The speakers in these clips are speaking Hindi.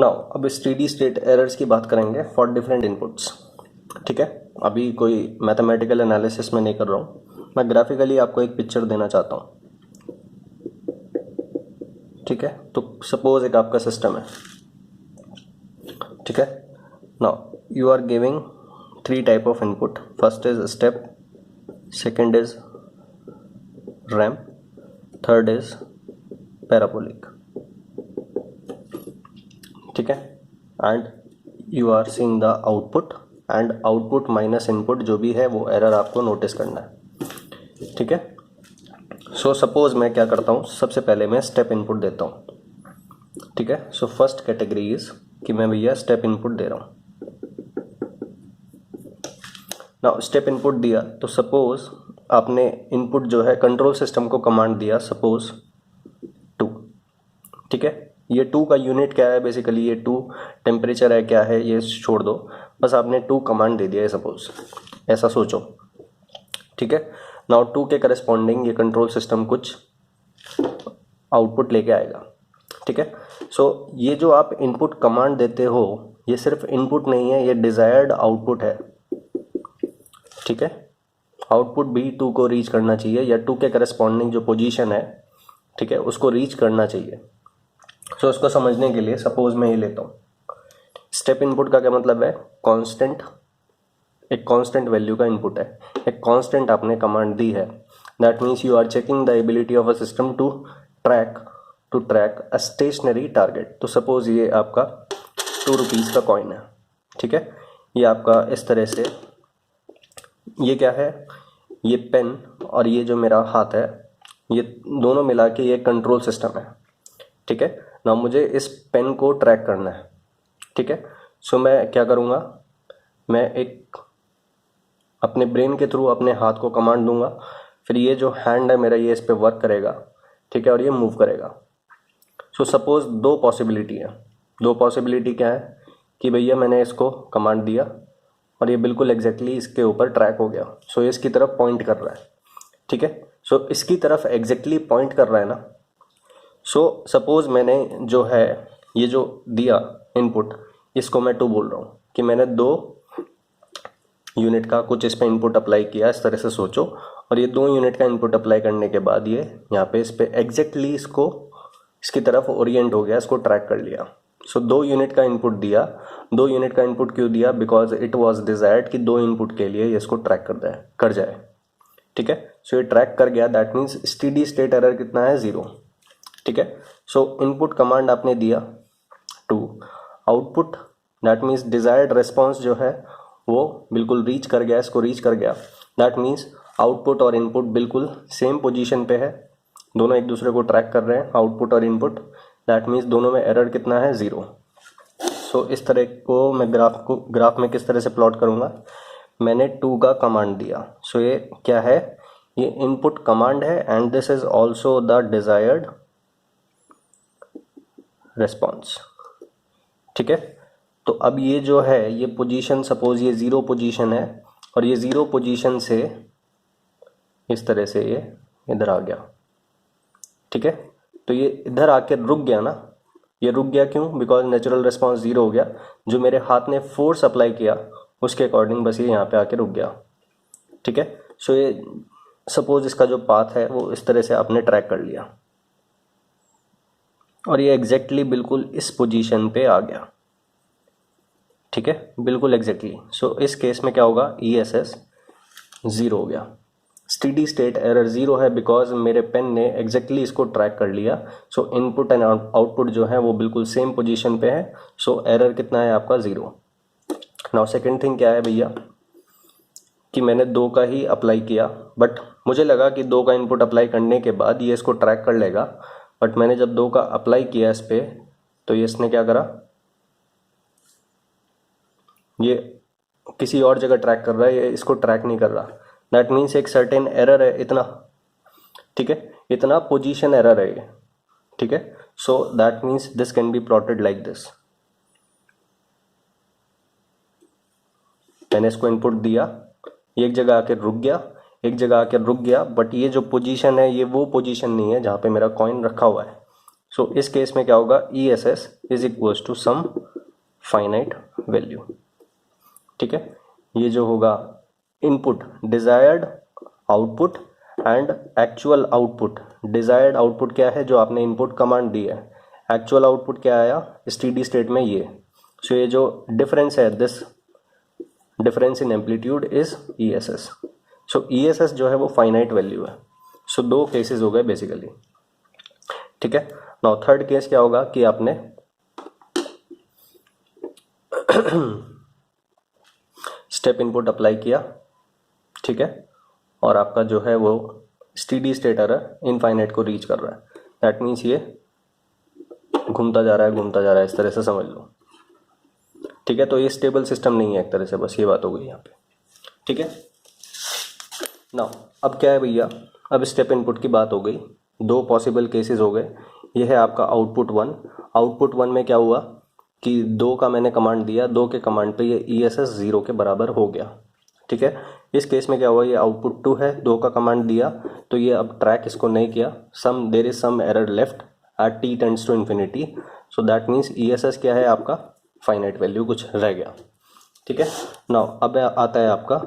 नाउ अब स्टेडी स्टेट एरर्स की बात करेंगे फॉर डिफरेंट इनपुट्स। ठीक है, अभी कोई मैथमेटिकल एनालिसिस में नहीं कर रहा हूँ, मैं ग्राफिकली आपको एक पिक्चर देना चाहता हूँ। ठीक है, तो सपोज एक आपका सिस्टम है। ठीक है, now you are giving 3 type of input. First is step, second is ramp, third is parabolic. ठीक है, and you are seeing the output and output minus input जो भी है वो एरर आपको नोटिस करना है। ठीक है, सो सपोज मैं क्या करता हूँ, सबसे पहले मैं स्टेप इनपुट देता हूँ। ठीक है, सो फर्स्ट कैटेगरी इज कि मैं भैया स्टेप इनपुट दे रहा हूँ। ना स्टेप इनपुट दिया तो सपोज आपने इनपुट जो है कंट्रोल सिस्टम को कमांड दिया, सपोज 2। ठीक है, ये 2 का यूनिट क्या है, बेसिकली ये 2 टेम्परेचर है, क्या है ये छोड़ दो, बस आपने 2 कमांड दे दिया है सपोज, ऐसा सोचो। ठीक है, नाउ 2 के करस्पॉन्डिंग ये कंट्रोल सिस्टम कुछ आउटपुट लेके आएगा। ठीक है, सो ये जो आप इनपुट कमांड देते हो ये सिर्फ इनपुट नहीं है, ये डिजायर्ड आउटपुट है। ठीक है, आउटपुट भी 2 को रीच करना चाहिए या 2 के करस्पॉन्डिंग जो पोजीशन है, ठीक है, उसको रीच करना चाहिए। सो उसको समझने के लिए सपोज मैं ये लेता हूँ, स्टेप इनपुट का क्या मतलब है, कांस्टेंट, एक कांस्टेंट वैल्यू का इनपुट है, एक कांस्टेंट आपने कमांड दी है। That means you are checking the ability of a system to track a stationary target. तो सपोज ये आपका 2 रुपीज़ का कॉइन है। ठीक है, ये आपका इस तरह से, ये क्या है, ये पेन और ये जो मेरा हाथ है, ये दोनों मिला के ये कंट्रोल सिस्टम है। ठीक है, ना मुझे इस पेन को ट्रैक करना है। ठीक है, सो मैं क्या करूँगा, मैं एक अपने ब्रेन के थ्रू अपने हाथ को कमांड दूंगा, फिर ये जो हैंड है मेरा ये इस पे वर्क करेगा। ठीक है, और ये मूव करेगा। सो सपोज 2 पॉसिबिलिटी है। 2 पॉसिबिलिटी क्या है कि भैया मैंने इसको कमांड दिया और ये बिल्कुल एग्जैक्टली इसके ऊपर ट्रैक हो गया, सो इसकी तरफ पॉइंट कर रहा है। ठीक है, सो इसकी तरफ एग्जैक्टली पॉइंट कर रहा है ना। सो सपोज मैंने जो है ये जो दिया इनपुट, इसको मैं 2 बोल रहा हूँ कि मैंने 2 यूनिट का कुछ इस पे इनपुट अप्लाई किया, इस तरह से सोचो। और ये 2 यूनिट का इनपुट अप्लाई करने के बाद ये यहाँ पे इस पे एग्जैक्टली इसको इसकी तरफ ओरिएंट हो गया, इसको ट्रैक कर लिया। सो 2 यूनिट का इनपुट दिया। 2 यूनिट का इनपुट क्यों दिया, बिकॉज इट वाज डिजायर्ड कि 2 इनपुट के लिए ये इसको ट्रैक कर जाए। ठीक है, सो ये ट्रैक कर गया, that means steady state error कितना है, 0। ठीक है, सो इनपुट कमांड आपने दिया 2, output that means desired response जो है वो बिल्कुल रीच कर गया, इसको रीच कर गया। दैट मीन्स आउटपुट और इनपुट बिल्कुल सेम पोजीशन पे है, दोनों एक दूसरे को ट्रैक कर रहे हैं, आउटपुट और इनपुट। दैट मीन्स दोनों में एरर कितना है, 0। सो इस तरह को मैं ग्राफ में किस तरह से प्लॉट करूँगा, मैंने 2 का कमांड दिया। सो ये क्या है, ये इनपुट कमांड है and this is also the desired response. ठीक है, तो अब ये जो है ये पोजीशन, सपोज ये 0 पोजीशन है और ये 0 पोजीशन से इस तरह से ये इधर आ गया। ठीक है, तो ये इधर आके रुक गया ना, ये रुक गया क्यों, बिकॉज नेचुरल रिस्पॉन्स 0 हो गया। जो मेरे हाथ ने फोर्स अप्लाई किया उसके अकॉर्डिंग बस ये यहाँ पे आके रुक गया। ठीक है, सो ये सपोज इसका जो पाथ है वो इस तरह से आपने ट्रैक कर लिया और ये एग्जैक्टली बिल्कुल इस पोजीशन पे आ गया। ठीक है, बिल्कुल एग्जैक्टली। सो इस केस में क्या होगा, ESS 0 हो गया। स्टेडी स्टेट एरर 0 है बिकॉज मेरे पेन ने एग्जैक्टली इसको ट्रैक कर लिया। सो इनपुट एंड आउटपुट जो है वो बिल्कुल सेम पोजीशन पे है। सो एरर कितना है आपका, 0। नाउ सेकेंड थिंग क्या है भैया कि मैंने 2 का ही अप्लाई किया, बट मुझे लगा कि 2 का इनपुट अप्लाई करने के बाद ये इसको ट्रैक कर लेगा। बट मैंने जब 2 का अप्लाई किया इस पर, तो ये इसने क्या करा, ये किसी और जगह ट्रैक कर रहा है, ये इसको ट्रैक नहीं कर रहा। दैट मीन्स एक सर्टेन एरर है इतना। ठीक है, इतना पोजीशन एरर है ये। ठीक है, सो that means this can be plotted like this. मैंने इसको इनपुट दिया, एक जगह आके रुक गया, एक जगह आके रुक गया, बट ये जो पोजीशन है ये वो पोजीशन नहीं है जहाँ पे मेरा कॉइन रखा हुआ है। सो इस केस में क्या होगा, E S S is equals to some finite value. ठीक है, ये जो होगा input desired output and actual output. Desired output क्या है, जो आपने इनपुट कमांड दी है। एक्चुअल आउटपुट क्या आया स्टेडी स्टेट में, ये। सो ये जो डिफरेंस है, this difference in amplitude is E S S. So E S S जो है वो फाइनाइट वैल्यू है। सो दो केसेस हो गए बेसिकली। ठीक है, नाउ थर्ड केस क्या होगा कि आपने स्टेप इनपुट अप्लाई किया, ठीक है, और आपका जो है वो स्टेडी स्टेट एरर इनफाइनाइट को रीच कर रहा है। दैट मीन्स ये घूमता जा रहा है, इस तरह से समझ लो। ठीक है, तो ये स्टेबल सिस्टम नहीं है एक तरह से, बस ये बात हो गई यहाँ पे। ठीक है, नाउ अब क्या है भैया, अब स्टेप इनपुट की बात हो गई। दो पॉसिबल केसेस हो गए। ये है आपका आउटपुट 1। आउटपुट 1 में क्या हुआ कि 2 का मैंने कमांड दिया, 2 के कमांड पे ये ई एस एस 0 के बराबर हो गया। ठीक है, इस केस में क्या हुआ, ये आउटपुट 2 है, 2 का कमांड दिया तो ये अब ट्रैक इसको नहीं किया। There is some error left at T tends to infinity. So that means E S S क्या है आपका फाइनाइट वैल्यू, कुछ रह गया। ठीक है, नाउ अब आता है आपका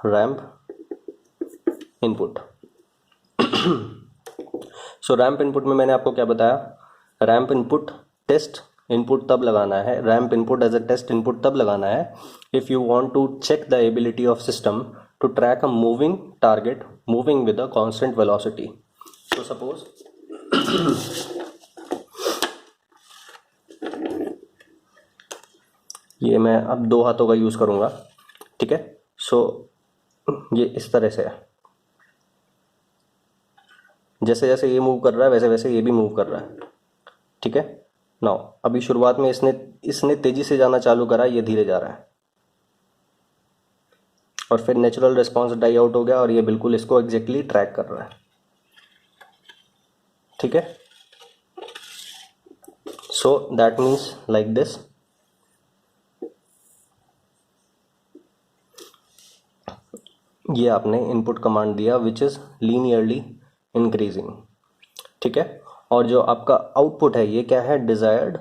रैम्प इनपुट। सो रैम्प इनपुट में मैंने आपको क्या बताया, रैम्प इनपुट टेस्ट इनपुट तब लगाना है, ramp input as a test input तब लगाना है if you want to check the ability of system to track a moving target moving with a constant velocity. तो सपोज ये मैं अब 2 हाथों का यूज करूंगा। ठीक है, सो ये इस तरह से है, जैसे जैसे ये मूव कर रहा है वैसे वैसे ये भी मूव कर रहा है। ठीक है, नाउ अभी शुरुआत में इसने तेजी से जाना चालू करा, ये धीरे जा रहा है, और फिर नेचुरल रिस्पांस डाई आउट हो गया और ये बिल्कुल इसको एग्जैक्टली ट्रैक कर रहा है। ठीक है, सो दैट मीन्स लाइक दिस। ये आपने इनपुट कमांड दिया विच इज लीनियरली इंक्रीजिंग। ठीक है, और जो आपका आउटपुट है ये क्या है, डिजायर्ड।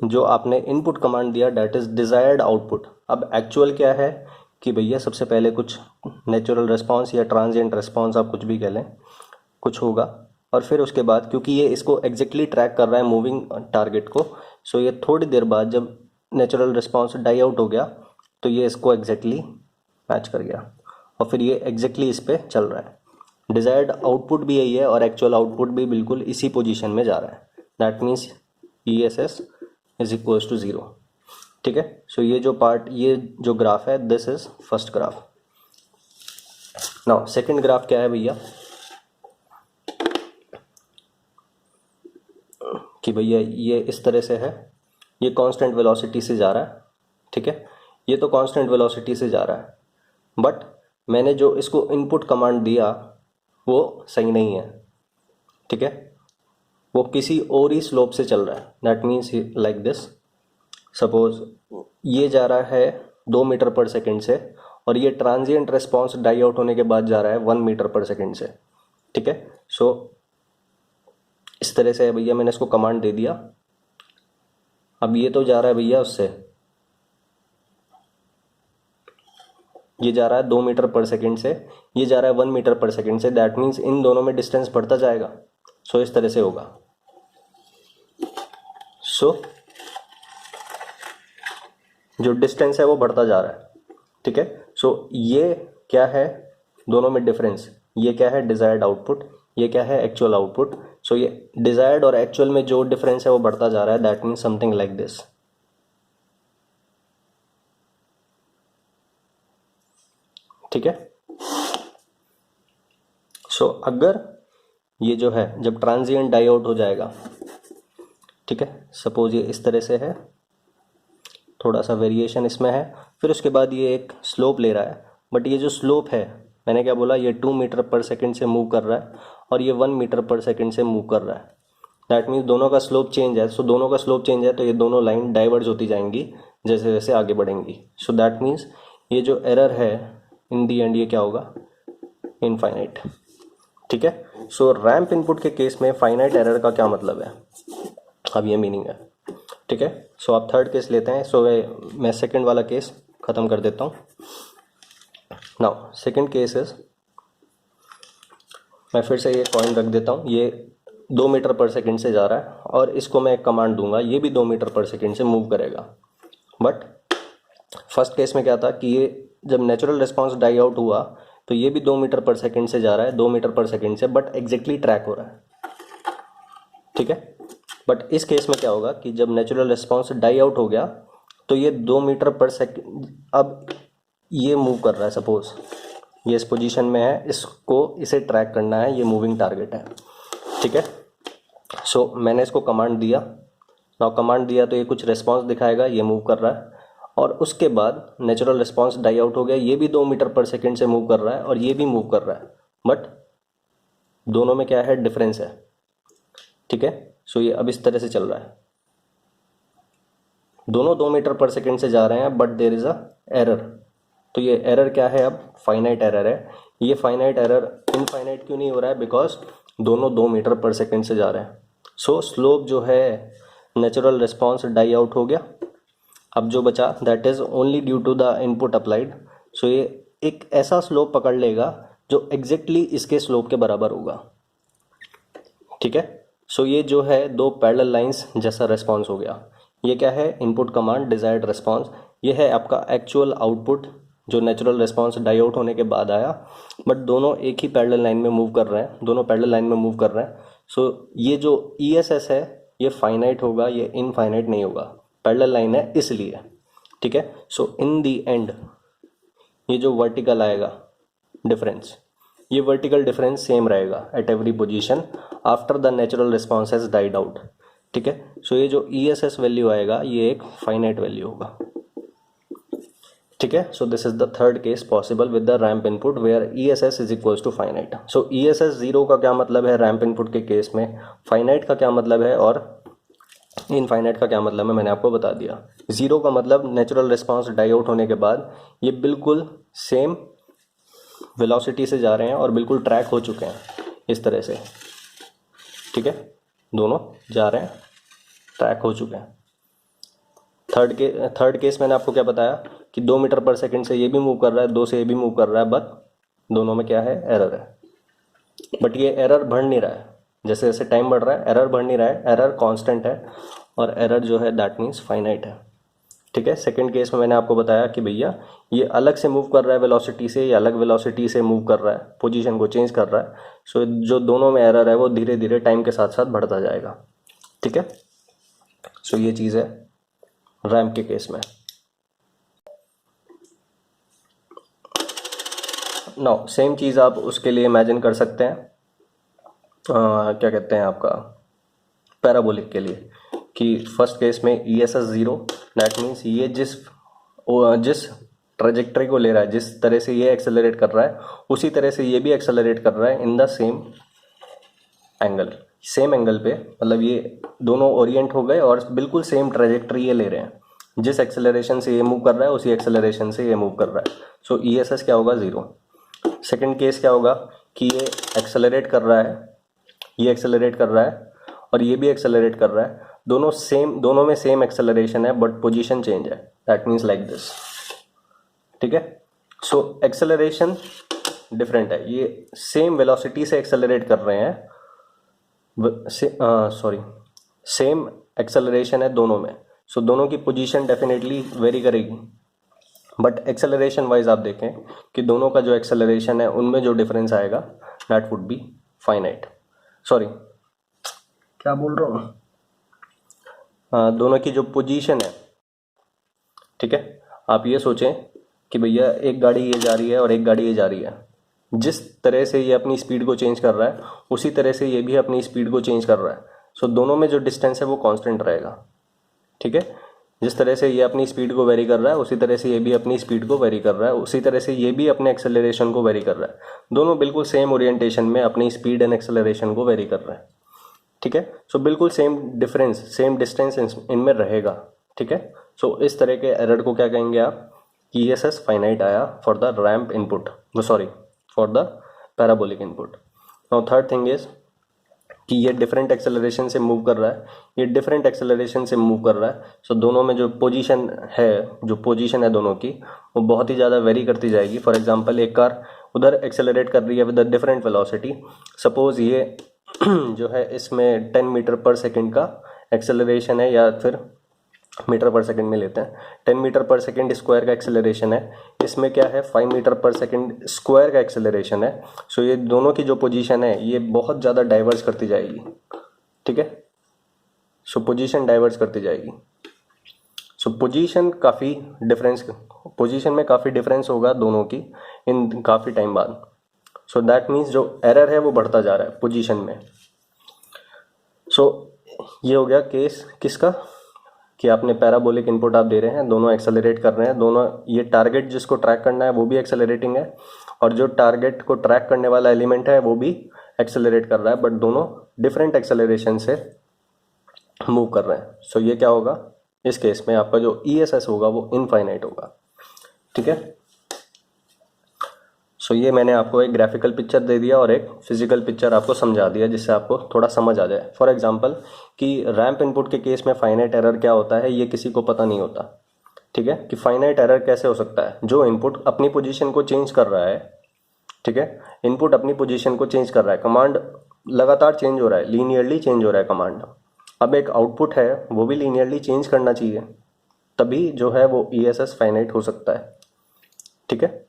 जो आपने इनपुट कमांड दिया दैट इज डिजायर्ड आउटपुट। अब एक्चुअल क्या है कि भैया सबसे पहले कुछ नेचुरल रिस्पांस या ट्रांजिएंट रिस्पांस, आप कुछ भी कह लें, कुछ होगा, और फिर उसके बाद क्योंकि ये इसको एग्जैक्टली ट्रैक कर रहा है मूविंग टारगेट को, सो ये थोड़ी देर बाद जब नेचुरल रिस्पांस डाई आउट हो गया तो ये इसको एग्जैक्टली मैच कर गया, और फिर ये एग्जैक्टली इस पे चल रहा है। डिजायर्ड आउटपुट भी यही है और एक्चुअल आउटपुट भी बिल्कुल इसी पोजीशन में जा रहा है। That means E S S is equals to 0। ठीक है, सो ये जो पार्ट, ये जो ग्राफ है, this is first graph. Now second graph क्या है भैया कि भैया ये इस तरह से है, ये कांस्टेंट वेलोसिटी से जा रहा है। ठीक है, ये तो कांस्टेंट वेलोसिटी से जा रहा है, बट मैंने जो इसको इनपुट कमांड दिया वो सही नहीं है। ठीक है, वो किसी और ही स्लोप से चल रहा है। That means like this. Suppose ये जा रहा है 2 मीटर पर सेकेंड से, और ये ट्रांजिएंट रिस्पांस डाई आउट होने के बाद जा रहा है 1 मीटर पर सेकेंड से। ठीक है, सो इस तरह से है भैया, मैंने इसको कमांड दे दिया। अब ये तो जा रहा है भैया उससे, ये जा रहा है 2 मीटर पर सेकेंड से, ये जा रहा है 1 मीटर पर सेकेंड से। दैट मीन्स इन दोनों में डिस्टेंस बढ़ता जाएगा। सो इस तरह से होगा। सो जो डिस्टेंस है वो बढ़ता जा रहा है। ठीक है, सो ये क्या है, दोनों में डिफरेंस, ये क्या है डिजायर्ड आउटपुट, ये क्या है एक्चुअल आउटपुट। सो ये डिजायर्ड और एक्चुअल में जो डिफरेंस है वो बढ़ता जा रहा है। That means something like this. ठीक है, सो अगर ये जो है जब ट्रांजिएंट डाई आउट हो जाएगा, ठीक है, सपोज ये इस तरह से है, थोड़ा सा वेरिएशन इसमें है, फिर उसके बाद ये एक स्लोप ले रहा है, बट ये जो स्लोप है, मैंने क्या बोला, ये 2 मीटर पर सेकेंड से मूव कर रहा है और ये 1 मीटर पर सेकेंड से मूव कर रहा है। दैट मीन्स दोनों का स्लोप चेंज है। सो दोनों का स्लोप चेंज है तो ये दोनों लाइन डाइवर्ज होती जाएंगी जैसे जैसे आगे बढ़ेंगी। सो दैट मीन्स ये जो एरर है इन दी एंड ये क्या होगा, इनफाइनाइट। ठीक है। सो रैंप इनपुट के केस में फाइनाइट एरर का क्या मतलब है, अब ये मीनिंग है, ठीक है। सो आप थर्ड केस लेते हैं। सो मैं सेकंड वाला केस ख़त्म कर देता हूँ। नाउ सेकंड केस इज, मैं फिर से ये पॉइंट रख देता हूँ, ये 2 मीटर पर सेकंड से जा रहा है और इसको मैं एक कमांड दूंगा, ये भी 2 मीटर पर सेकंड से मूव करेगा। बट फर्स्ट केस में क्या था कि ये जब नेचुरल रिस्पांस डाई आउट हुआ तो ये भी 2 मीटर पर सेकंड से जा रहा है, 2 मीटर पर सेकंड से, बट एग्जैक्टली ट्रैक हो रहा है, ठीक है। बट इस केस में क्या होगा कि जब नेचुरल रिस्पांस डाई आउट हो गया तो ये 2 मीटर पर सेकंड अब ये मूव कर रहा है। सपोज ये इस पोजीशन में है, इसको इसे ट्रैक करना है, ये मूविंग टारगेट है, ठीक है। सो मैंने इसको कमांड दिया, नाउ कमांड दिया तो ये कुछ रिस्पांस दिखाएगा, ये मूव कर रहा है। और उसके बाद नेचुरल रिस्पांस डाई आउट हो गया, ये भी 2 मीटर पर सेकंड से मूव कर रहा है और ये भी मूव कर रहा है, बट दोनों में क्या है, डिफरेंस है, ठीक है। सो ये अब इस तरह से चल रहा है, दोनों 2 मीटर पर सेकंड से जा रहे हैं, but there is a error. तो ये एरर क्या है, अब फाइनाइट एरर है। ये फाइनाइट एरर इनफाइनाइट क्यों नहीं हो रहा है, बिकॉज दोनों 2 मीटर पर सेकंड से जा रहे हैं। सो स्लोप जो है नेचुरल रिस्पांस डाई आउट हो गया, अब जो बचा that is only due to the input applied. So ये एक ऐसा स्लोप पकड़ लेगा जो एग्जैक्टली इसके स्लोप के बराबर होगा, ठीक है। सो ये जो है 2 पैरेलल लाइंस जैसा रिस्पांस हो गया। ये क्या है, इनपुट कमांड डिजायर्ड रिस्पांस। ये है आपका एक्चुअल आउटपुट जो नेचुरल रिस्पांस डाई आउट होने के बाद आया, बट दोनों एक ही पैरेलल लाइन में मूव कर रहे हैं, दोनों पैरेलल लाइन में मूव कर रहे हैं। सो ये जो ESS है ये फाइनाइट होगा, ये इनफाइनाइट नहीं होगा, पैरेलल लाइन है इसलिए, ठीक है। सो इन दी एंड ये जो वर्टिकल आएगा डिफरेंस, ये वर्टिकल डिफरेंस सेम रहेगा at every position after the natural response has died out, ठीक है। सो ये जो ESS वैल्यू आएगा ये एक फाइनाइट वैल्यू होगा, ठीक है। So this is the third case possible with the ramp input where ESS is equals to finite. So ESS 0 का क्या मतलब है रैंप इनपुट के केस में, फाइनाइट का क्या मतलब है और इनफाइनाइट का क्या मतलब है, मैंने आपको बता दिया। 0 का मतलब नेचुरल रिस्पांस डाई आउट होने के बाद ये बिल्कुल सेम वेलोसिटी से जा रहे हैं और बिल्कुल ट्रैक हो चुके हैं इस तरह से, ठीक है, दोनों जा रहे हैं, ट्रैक हो चुके हैं। थर्ड केस मैंने आपको क्या बताया कि 2 मीटर पर सेकंड से ये भी मूव कर रहा है, 2 से ये भी मूव कर रहा है, बट दोनों में क्या है, एरर है। बट ये एरर बढ़ नहीं रहा है, जैसे जैसे टाइम बढ़ रहा है एरर बढ़ नहीं रहा है, एरर कांस्टेंट है और एरर जो है दैट मीन्स फाइनाइट है, ठीक है। सेकंड केस में मैंने आपको बताया कि भैया ये अलग से मूव कर रहा है वेलोसिटी से, या अलग वेलोसिटी से मूव कर रहा है, पोजीशन को चेंज कर रहा है। सो जो दोनों में एरर है वो धीरे धीरे टाइम के साथ साथ बढ़ता जाएगा, ठीक है। सो ये चीज़ है रैंप के केस में। नाउ सेम चीज़ आप उसके लिए इमेजिन कर सकते हैं, क्या कहते हैं आपका पैराबोलिक के लिए, कि फर्स्ट केस में ESS 0, दैट मीन्स ये जिस ट्रेजेक्टरी को ले रहा है, जिस तरह से ये एक्सेलरेट कर रहा है उसी तरह से ये भी एक्सेलरेट कर रहा है in the same angle, same angle पे, मतलब ये दोनों ओरिएंट हो गए और बिल्कुल सेम ट्रेजेक्टरी ये ले रहे हैं, जिस एक्सेलरेशन से ये मूव कर रहा है उसी एक्सेलरेशन से ये मूव कर रहा है। सो ESS क्या होगा, 0। सेकंड केस क्या होगा कि ये एक्सेलरेट कर रहा है, ये एक्सेलरेट कर रहा है और ये भी एक्सेलरेट कर रहा है, दोनों में सेम एक्सेलरेशन है बट पोजीशन चेंज है, दैट मीन्स लाइक दिस, ठीक है। सो एक्सेलरेशन डिफरेंट है, ये सेम वेलोसिटी से एक्सेलरेट कर रहे हैं, सेम एक्सेलरेशन है दोनों में, सो दोनों की पोजीशन डेफिनेटली वेरी करेगी, बट एक्सेलरेशन वाइज आप देखें कि दोनों का जो एक्सेलरेशन है उनमें जो डिफरेंस आएगा that would be finite, sorry क्या बोल रहा हूँ, दोनों की जो पोजीशन है, ठीक है। आप ये सोचें कि भैया एक गाड़ी ये जा रही है और एक गाड़ी ये जा रही है, जिस तरह से ये अपनी स्पीड को चेंज कर रहा है उसी तरह से ये भी अपनी स्पीड को चेंज कर रहा है। सो दोनों में जो डिस्टेंस है वो कांस्टेंट रहेगा, ठीक है। जिस तरह से ये अपनी स्पीड को वेरी कर रहा है उसी तरह से ये भी अपनी स्पीड को वेरी कर रहा है, उसी तरह से ये भी अपने एक्सेलरेशन को वेरी कर रहा है, दोनों बिल्कुल सेम ओरिएंटेशन में अपनी स्पीड एंड एक्सेलरेशन को वेरी कर रहे हैं, ठीक है। सो बिल्कुल सेम डिफरेंस, सेम डिस्टेंस इनमें रहेगा, ठीक है। सो इस तरह के एरर को क्या कहेंगे आप, ESS फाइनाइट आया for the ramp input, sorry for the parabolic input. Now third thing is कि ये डिफरेंट एक्सेलरेशन से मूव कर रहा है, ये डिफरेंट एक्सेलरेशन से मूव कर रहा है। सो दोनों में जो पोजीशन है दोनों की, वो बहुत ही ज़्यादा वेरी करती जाएगी। फॉर एग्जांपल एक कार उधर एक्सेलरेट कर रही है with a different velocity. Suppose ये जो है इसमें 10 मीटर पर सेकेंड का एक्सेलरेशन है, या फिर मीटर पर सेकंड में लेते हैं, 10 मीटर पर सेकंड स्क्वायर का एक्सेलरेशन है। इसमें क्या है, 5 मीटर पर सेकंड स्क्वायर का एक्सेलरेशन है। सो ये दोनों की जो पोजीशन है ये बहुत ज़्यादा डाइवर्स करती जाएगी, ठीक है। सो पोजीशन डाइवर्स करती जाएगी। सो पोजीशन में काफ़ी डिफरेंस होगा दोनों की इन काफ़ी टाइम बाद। सो दैट मीन्स जो एरर है वो बढ़ता जा रहा है पोजीशन में। सो ये हो गया केस किसका, कि आपने पैराबोलिक इनपुट आप दे रहे हैं, दोनों एक्सेलरेट कर रहे हैं, दोनों ये टारगेट जिसको ट्रैक करना है वो भी एक्सेलरेटिंग है, और जो टारगेट को ट्रैक करने वाला एलिमेंट है वो भी एक्सेलरेट कर रहा है, बट दोनों डिफरेंट एक्सेलरेशन से मूव कर रहे हैं। सो ये क्या होगा, इस केस में आपका जो ESS होगा वो इनफाइनाइट होगा, ठीक है। सो ये मैंने आपको एक ग्राफिकल पिक्चर दे दिया और एक फिजिकल पिक्चर आपको समझा दिया, जिससे आपको थोड़ा समझ आ जाए। फॉर एग्जांपल कि रैंप इनपुट के केस में फाइनाइट एरर क्या होता है ये किसी को पता नहीं होता, ठीक है, कि फाइनाइट एरर कैसे हो सकता है। जो इनपुट अपनी पोजीशन को चेंज कर रहा है, ठीक है, इनपुट अपनी पोजीशन को चेंज कर रहा है, कमांड लगातार चेंज हो रहा है, लीनियरली चेंज हो रहा है कमांड। अब एक आउटपुट है वो भी लीनियरली चेंज करना चाहिए, तभी जो है वो ESS फाइनाइट हो सकता है, ठीक है।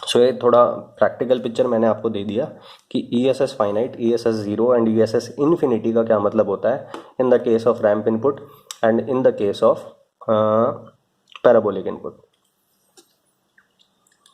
सो ये थोड़ा प्रैक्टिकल पिक्चर मैंने आपको दे दिया कि ESS finite, ESS zero and ESS infinity का क्या मतलब होता है in the case off ramp input and in the case of parabolic input.